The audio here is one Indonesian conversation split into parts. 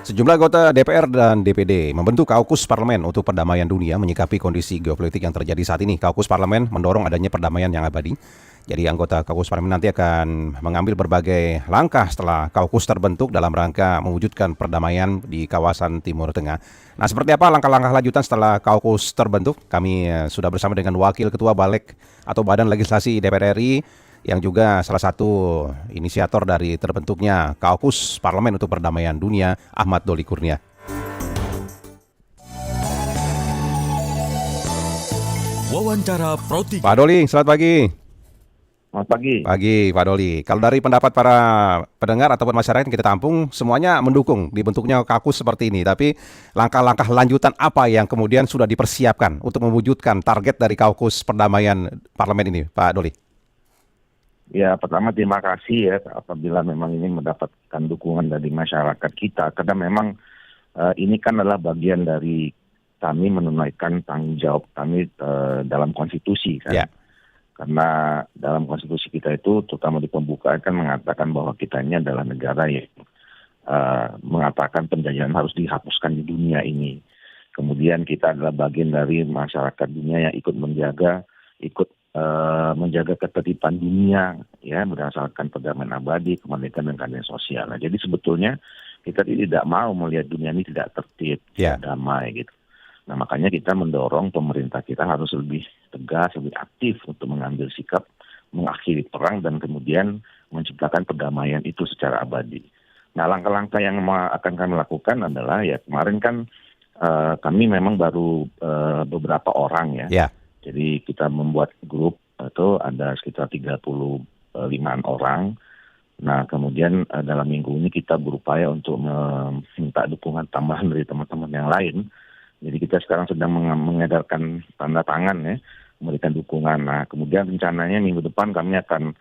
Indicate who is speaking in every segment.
Speaker 1: Sejumlah anggota DPR dan DPD membentuk Kaukus Parlemen untuk Perdamaian Dunia menyikapi kondisi geopolitik yang terjadi saat ini. Kaukus Parlemen mendorong adanya perdamaian yang abadi. Jadi anggota Kaukus Parlemen nanti akan mengambil berbagai langkah setelah Kaukus terbentuk dalam rangka mewujudkan perdamaian di kawasan Timur Tengah. Nah, seperti apa langkah-langkah lanjutan setelah Kaukus terbentuk? Kami sudah bersama dengan Wakil Ketua Balek atau Badan Legislasi DPR RI, yang juga salah satu inisiator dari terbentuknya Kaukus Parlemen untuk Perdamaian Dunia, Ahmad Doli Kurnia.
Speaker 2: Wawancara Pro 3.
Speaker 1: Pak Doli, selamat pagi.
Speaker 3: Selamat pagi.
Speaker 1: Pagi, Pak Doli. Kalau dari pendapat para pendengar ataupun masyarakat yang kita tampung, semuanya mendukung dibentuknya Kaukus seperti ini. Tapi langkah-langkah lanjutan apa yang kemudian sudah dipersiapkan untuk mewujudkan target dari Kaukus Perdamaian Parlemen ini, Pak Doli?
Speaker 3: Ya, pertama terima kasih ya apabila memang ini mendapatkan dukungan dari masyarakat kita. Karena memang ini kan adalah bagian dari kami menunaikan tanggung jawab kami dalam konstitusi kan.
Speaker 1: Ya.
Speaker 3: Karena dalam konstitusi kita itu terutama di pembukaan kan mengatakan bahwa kita ini adalah negara yang mengatakan penjajahan harus dihapuskan di dunia ini. Kemudian kita adalah bagian dari masyarakat dunia yang ikut menjaga ketertiban dunia ya berdasarkan perdamaian abadi, kemerdekaan dan keadilan sosial. Nah, jadi sebetulnya kita tidak mau melihat dunia ini tidak tertib, tidak damai gitu. Nah, makanya kita mendorong pemerintah kita harus lebih tegas, lebih aktif untuk mengambil sikap mengakhiri perang dan kemudian menciptakan perdamaian itu secara abadi. Nah, langkah-langkah yang akan kami lakukan adalah ya kemarin kan kami memang baru beberapa orang ya.
Speaker 1: Ya.
Speaker 3: Jadi kita membuat grup itu ada sekitar 35 orang. Nah, kemudian dalam minggu ini kita berupaya untuk meminta dukungan tambahan dari teman-teman yang lain. Jadi kita sekarang sedang mengedarkan tanda tangan ya, memberikan dukungan. Nah, kemudian rencananya minggu depan kami akan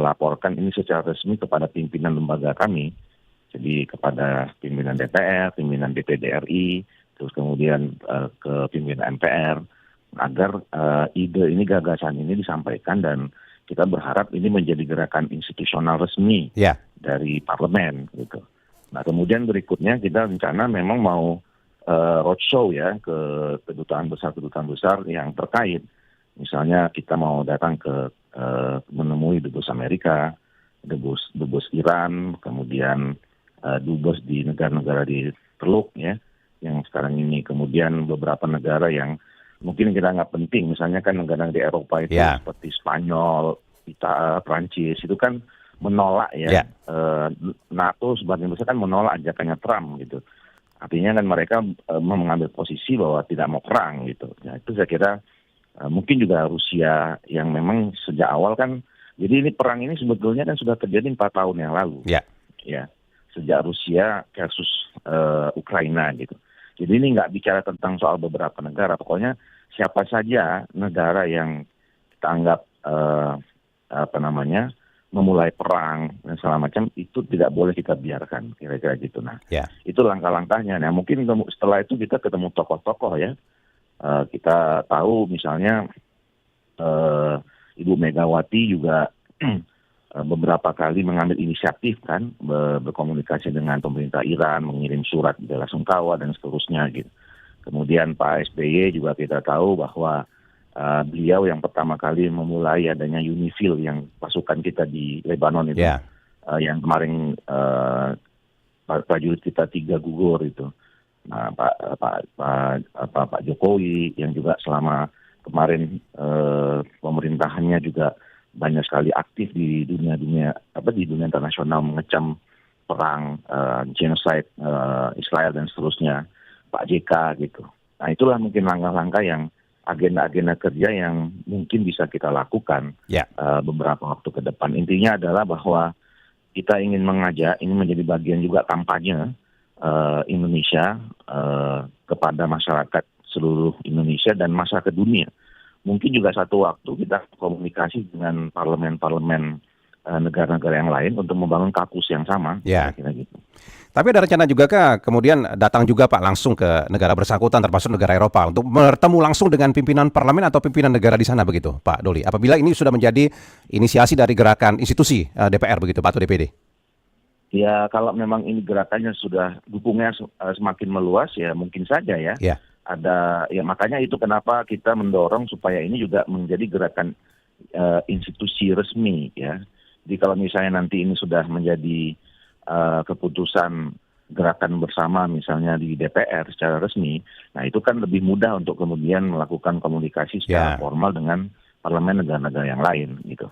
Speaker 3: laporkan ini secara resmi kepada pimpinan lembaga kami. Jadi kepada pimpinan DPR, pimpinan DPD RI, terus kemudian ke pimpinan MPR. Agar ide ini, gagasan ini disampaikan dan kita berharap ini menjadi gerakan institusional resmi dari parlemen gitu. Nah, kemudian berikutnya kita rencana memang mau roadshow ya ke kedutaan besar yang terkait. Misalnya kita mau datang ke menemui dubes Amerika, dubes Iran, kemudian dubes di negara-negara di Teluk ya, yang sekarang ini, kemudian beberapa negara yang mungkin kita nggak penting, misalnya kan negara di Eropa itu seperti Spanyol, Italia, Prancis itu kan menolak ya. NATO sebagian besar kan menolak ajakannya Trump gitu. Artinya kan mereka mengambil posisi bahwa tidak mau perang gitu. Nah, itu saya kira mungkin juga Rusia yang memang sejak awal kan, jadi ini perang ini sebetulnya kan sudah terjadi 4 tahun yang lalu. Ya, sejak Rusia versus Ukraina gitu. Jadi ini nggak bicara tentang soal beberapa negara, pokoknya siapa saja negara yang kita anggap memulai perang dan segala macam itu tidak boleh kita biarkan, kira-kira gitu. Nah, itu langkah-langkahnya. Nah, mungkin setelah itu kita ketemu tokoh-tokoh ya. Kita tahu misalnya Ibu Megawati juga beberapa kali mengambil inisiatif kan berkomunikasi dengan pemerintah Iran, mengirim surat belasungkawa dan seterusnya gitu. Kemudian Pak SBY juga kita tahu bahwa beliau yang pertama kali memulai adanya UNIFIL yang pasukan kita di Lebanon itu, yang kemarin prajurit kita 3 gugur itu. Nah, Pak Jokowi yang juga selama kemarin pemerintahannya juga banyak sekali aktif di dunia internasional mengecam perang, genocide Israel dan seterusnya, Pak JK gitu. Nah, itulah mungkin langkah-langkah yang agenda-agenda kerja yang mungkin bisa kita lakukan beberapa waktu ke depan. Intinya adalah bahwa kita ingin mengajak, ini menjadi bagian juga kampanye Indonesia kepada masyarakat seluruh Indonesia dan masyarakat dunia. Mungkin juga satu waktu kita komunikasi dengan parlemen-parlemen negara-negara yang lain untuk membangun Kaukus yang sama. Kira-kira gitu.
Speaker 1: Tapi ada rencana juga kah kemudian datang juga Pak langsung ke negara bersangkutan termasuk negara Eropa untuk bertemu langsung dengan pimpinan parlemen atau pimpinan negara di sana begitu Pak Doli? Apabila ini sudah menjadi inisiasi dari gerakan institusi DPR begitu Pak atau DPD?
Speaker 3: Ya kalau memang ini gerakannya sudah dukungnya semakin meluas ya mungkin saja ya.
Speaker 1: Ya,
Speaker 3: Ada ya makanya itu kenapa kita mendorong supaya ini juga menjadi gerakan institusi resmi ya. Jadi kalau misalnya nanti ini sudah menjadi keputusan gerakan bersama misalnya di DPR secara resmi, nah itu kan lebih mudah untuk kemudian melakukan komunikasi secara
Speaker 1: ya.
Speaker 3: formal dengan parlemen negara-negara yang lain gitu.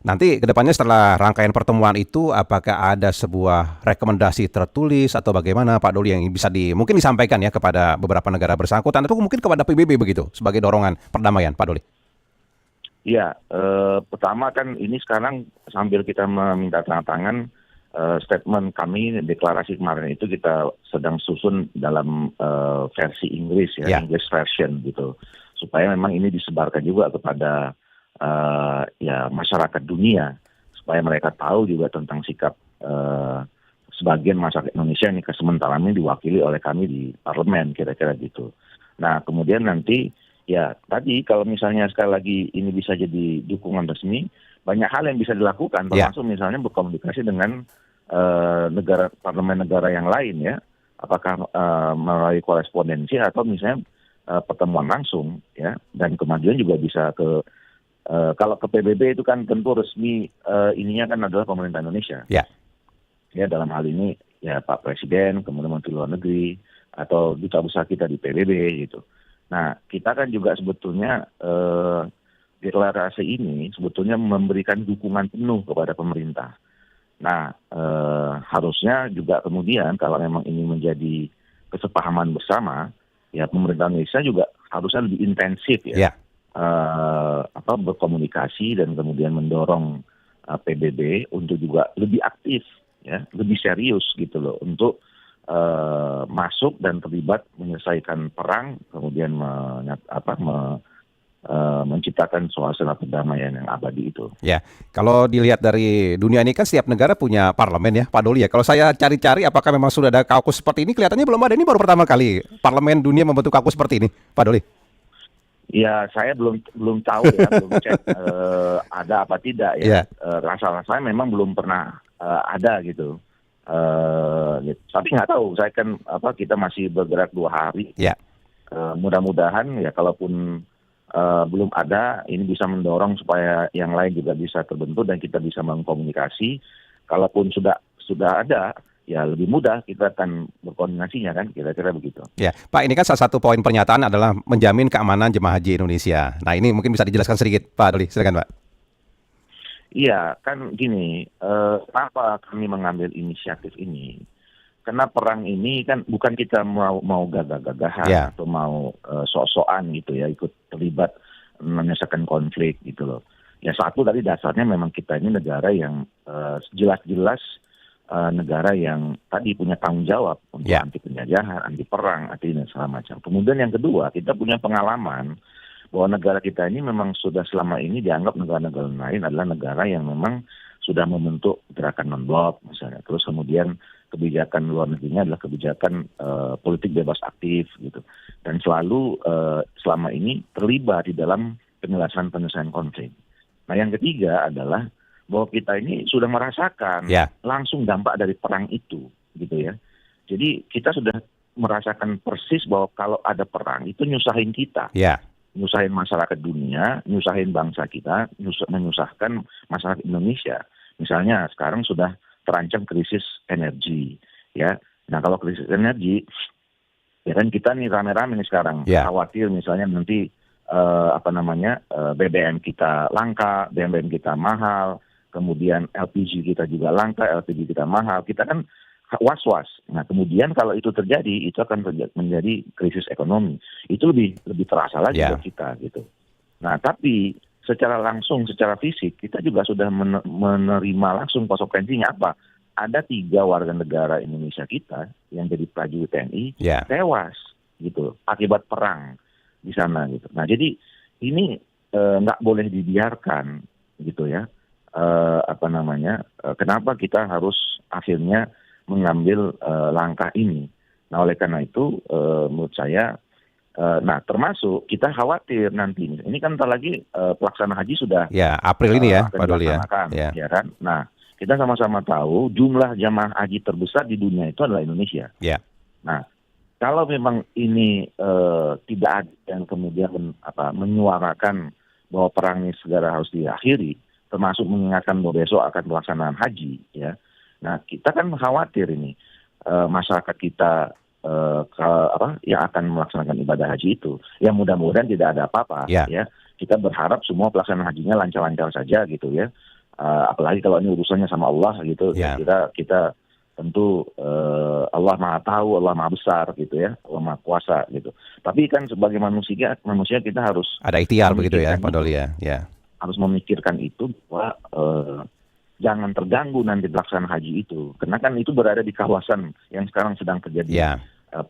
Speaker 1: Nanti kedepannya setelah rangkaian pertemuan itu, apakah ada sebuah rekomendasi tertulis atau bagaimana Pak Doli yang bisa mungkin disampaikan ya kepada beberapa negara bersangkutan atau mungkin kepada PBB begitu sebagai dorongan perdamaian, Pak Doli?
Speaker 3: Iya, pertama kan ini sekarang sambil kita meminta tanda tangan statement kami deklarasi kemarin itu kita sedang susun dalam versi Inggris ya,
Speaker 1: Ya.
Speaker 3: English version gitu, supaya memang ini disebarkan juga kepada ya masyarakat dunia supaya mereka tahu juga tentang sikap sebagian masyarakat Indonesia ini sementara ini diwakili oleh kami di parlemen kira-kira gitu. Nah kemudian nanti ya tadi kalau misalnya sekali lagi ini bisa jadi dukungan resmi, banyak hal yang bisa dilakukan termasuk misalnya berkomunikasi dengan negara parlemen negara yang lain ya, apakah melalui korespondensi atau misalnya pertemuan langsung ya, dan kemudian juga bisa ke kalau ke PBB itu kan tentu resmi ininya kan adalah pemerintah Indonesia.
Speaker 1: Ya.
Speaker 3: Ya dalam hal ini ya Pak Presiden, kemudian Menteri Luar Negeri atau duta besar kita di PBB gitu. Nah kita kan juga sebetulnya deklarasi ini sebetulnya memberikan dukungan penuh kepada pemerintah. Nah harusnya juga kemudian kalau memang ini menjadi kesepahaman bersama, ya pemerintah Indonesia juga harusnya lebih intensif ya. Berkomunikasi dan kemudian mendorong PBB untuk juga lebih aktif ya, lebih serius gitu loh untuk masuk dan terlibat menyelesaikan perang, kemudian menciptakan suasana perdamaian yang abadi itu.
Speaker 1: Ya, kalau dilihat dari dunia ini kan setiap negara punya parlemen ya, Pak Doli ya. Kalau saya cari-cari apakah memang sudah ada kaukus seperti ini, kelihatannya belum ada. Ini baru pertama kali parlemen dunia membentuk kaukus seperti ini, Pak Doli.
Speaker 3: Ya saya belum tahu ya, belum cek ada apa tidak ya. Rasa-rasanya memang belum pernah ada gitu. Gitu. Tapi nggak tahu, saya kan kita masih bergerak 2 hari.
Speaker 1: Ya.
Speaker 3: Mudah-mudahan ya kalaupun belum ada, ini bisa mendorong supaya yang lain juga bisa terbentuk dan kita bisa mengkomunikasi. Kalaupun sudah ada, ya lebih mudah kita akan berkoordinasinya kan, kira-kira begitu.
Speaker 1: Ya, Pak, ini kan salah satu poin pernyataan adalah menjamin keamanan jemaah haji Indonesia. Nah, ini mungkin bisa dijelaskan sedikit, Pak Doli. Silakan, Pak.
Speaker 3: Iya, kan gini, kenapa kami mengambil inisiatif ini? Karena perang ini kan bukan kita mau gagah-gagahan atau mau sok-sokan gitu ya, ikut terlibat menyelesaikan konflik gitu loh. Ya satu tadi dasarnya memang kita ini negara yang jelas-jelas negara yang tadi punya tanggung jawab untuk anti penjajahan, anti perang, anti dan segala macam. Kemudian yang kedua, kita punya pengalaman bahwa negara kita ini memang sudah selama ini dianggap negara-negara lain adalah negara yang memang sudah membentuk gerakan non-blok misalnya. Terus kemudian kebijakan luar negerinya adalah kebijakan politik bebas aktif gitu. Dan selalu selama ini terlibat di dalam penyelesaian konflik. Nah yang ketiga adalah bahwa kita ini sudah merasakan langsung dampak dari perang itu gitu ya. Jadi kita sudah merasakan persis bahwa kalau ada perang itu nyusahin kita. Nyusahin masyarakat dunia, nyusahin bangsa kita, menyusahkan masyarakat Indonesia. Misalnya sekarang sudah terancam krisis energi ya. Nah kalau krisis energi ya kan kita nih rame-rame nih sekarang khawatir misalnya nanti BBM kita langka, BBM kita mahal, kemudian LPG kita juga langka, LPG kita mahal, kita kan was-was. Nah kemudian kalau itu terjadi, itu akan menjadi krisis ekonomi. Itu lebih terasa lagi buat kita gitu. Nah tapi secara langsung, secara fisik, kita juga sudah menerima langsung konsekuensinya apa? Ada 3 warga negara Indonesia kita yang jadi prajurit TNI tewas gitu akibat perang di sana gitu. Nah jadi ini nggak boleh dibiarkan gitu ya. Kenapa kita harus akhirnya mengambil langkah ini. Nah oleh karena itu menurut saya termasuk kita khawatir nanti ini kan ntar lagi pelaksana haji sudah
Speaker 1: April ini ya Pak Doli ya.
Speaker 3: Ya kan. Nah kita sama-sama tahu jumlah jamaah haji terbesar di dunia itu adalah Indonesia.
Speaker 1: Ya.
Speaker 3: Nah, kalau memang ini tidak ada yang kemudian menyuarakan bahwa perang ini segera harus diakhiri, termasuk mengingatkan bahwa besok akan pelaksanaan haji, ya. Nah, kita kan khawatir ini masyarakat kita yang akan melaksanakan ibadah haji itu, yang mudah-mudahan tidak ada apa-apa,
Speaker 1: Ya.
Speaker 3: ya. Kita berharap semua pelaksanaan hajinya lancar-lancar saja gitu ya. Apalagi kalau ini urusannya sama Allah gitu,
Speaker 1: Ya.
Speaker 3: kita tentu Allah Maha Tahu, Allah Maha Besar gitu ya, Allah Maha Kuasa gitu. Tapi kan sebagai manusia kita harus
Speaker 1: Ada ikhtiar begitu ya,
Speaker 3: memikirkan
Speaker 1: Pak Doli ya. Ya.
Speaker 3: harus memikirkan itu bahwa jangan terganggu nanti pelaksanaan haji itu, karena kan itu berada di kawasan yang sekarang sedang terjadi
Speaker 1: Ya.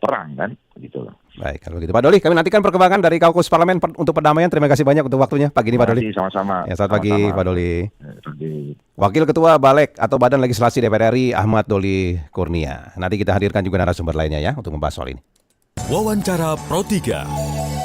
Speaker 3: perang kan, gitu loh.
Speaker 1: Baik, kalau gitu Pak Doli, kami nantikan perkembangan dari Kaukus Parlemen untuk perdamaian. Terima kasih banyak untuk waktunya pagi ini Pak Doli.
Speaker 3: Terima kasih, sama-sama.
Speaker 1: Ya, selamat pagi Pak Doli.
Speaker 3: Pagi.
Speaker 1: Wakil Ketua Balek atau Badan Legislasi DPR RI Ahmad Doli Kurnia. Nanti kita hadirkan juga narasumber lainnya ya untuk membahas soal ini.
Speaker 2: Wawancara Pro 3.